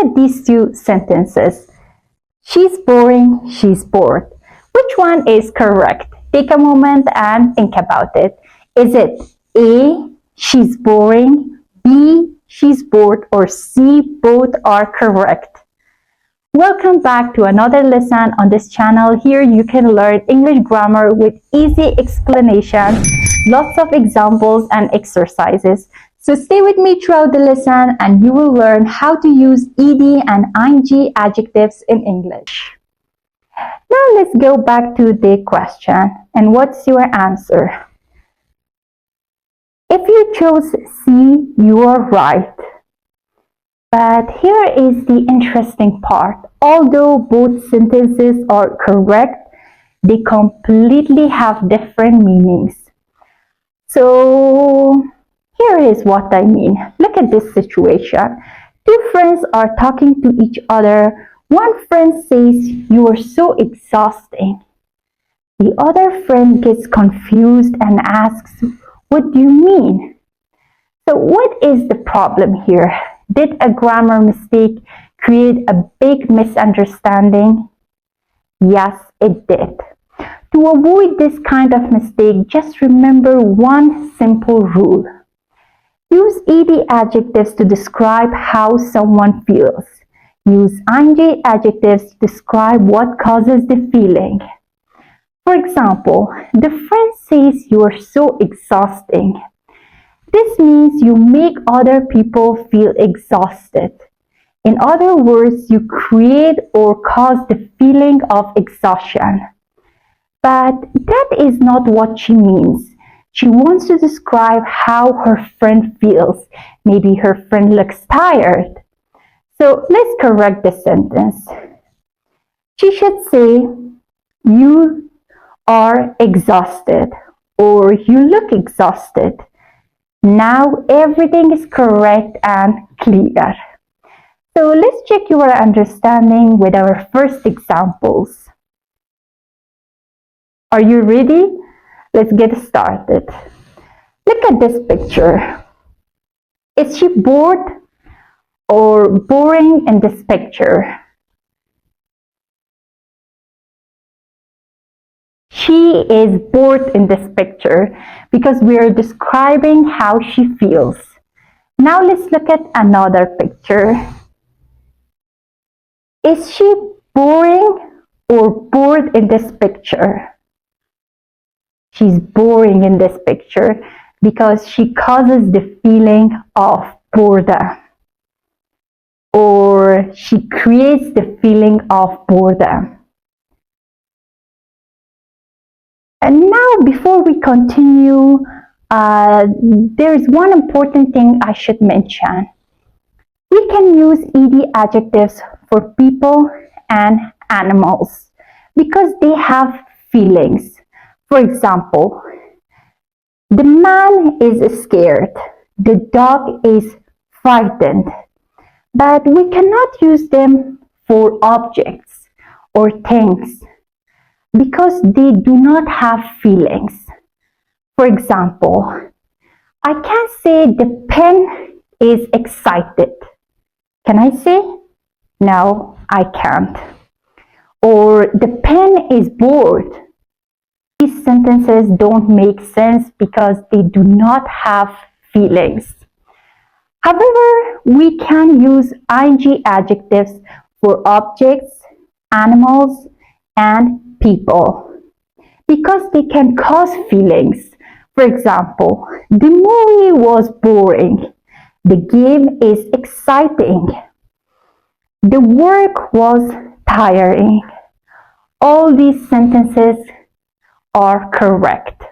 at these two sentences. She's boring, she's bored. Which one is correct? Take a moment and think about it. Is it A, she's boring, B, she's bored, or C, both are correct? Welcome back to another lesson on this channel. Here you can learn English grammar with easy explanation, lots of examples and exercises. So stay with me throughout the lesson and you will learn how to use ed and ing adjectives in English. Now let's go back to the question. And what's your answer? If you chose C, you are right. But here is the interesting part. Although both sentences are correct, they completely have different meanings. So here is what I mean. Look at this situation. Two friends are talking to each other. One friend says, "You are so exhausting." The other friend gets confused and asks, "What do you mean?" So what is the problem here? Did a grammar mistake create a big misunderstanding? Yes, it did. To avoid this kind of mistake, just remember one simple rule. Use ed adjectives to describe how someone feels. Use ing adjectives to describe what causes the feeling. For example, the friend says you are so exhausting. This means you make other people feel exhausted. In other words, you create or cause the feeling of exhaustion. But that is not what she means. She wants to describe how her friend feels. Maybe her friend looks tired. So let's correct the sentence. She should say, "You are exhausted," or "You look exhausted." Now everything is correct and clear. So let's check your understanding with our first examples. Are you ready? Let's get started. Look at this picture. Is she bored or boring in this picture? She is bored in this picture because we are describing how she feels. Now let's look at another picture. Is she boring or bored in this picture? She's boring in this picture because she causes the feeling of boredom, or she creates the feeling of boredom. And now, before we continue, there is one important thing I should mention. We can use ed adjectives for people and animals because they have feelings. For example, the man is scared, the dog is frightened, but we cannot use them for objects or things because they do not have feelings. For example, I can't say the pen is excited. Can I say? No, I can't. Or the pen is bored. These sentences don't make sense because they do not have feelings. However, we can use ing adjectives for objects, animals, and people because they can cause feelings. For example, the movie was boring. The game is exciting. The work was tiring. All these sentences are correct.